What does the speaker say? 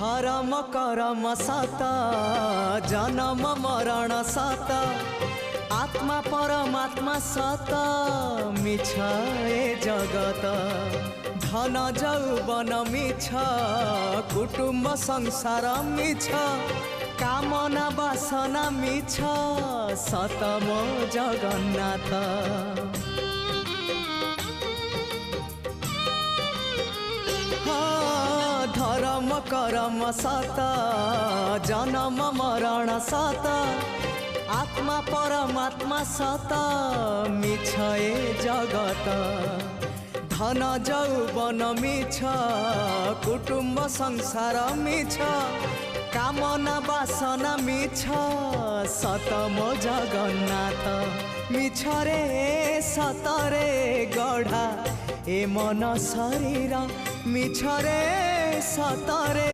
धर्म करम सत जन्म मरण सत आत्मा परमात्मा सत मिछ ए जगत धन जौवन मिछ कुटुम्ब संसार मिछ कामना वासना मिछ सत मो जगन्नाथ। धर्म करम सत जन्म मरण सत आत्मा परमात्मा सत मिछ ए जगत धन जौवन मिछ कुटुम्ब संसार मिछ कामना वासना मिछ सत मो जगन्नाथ। मिछ रे सतरे गढ़ा ए मन शरीर मिछ रे सतरे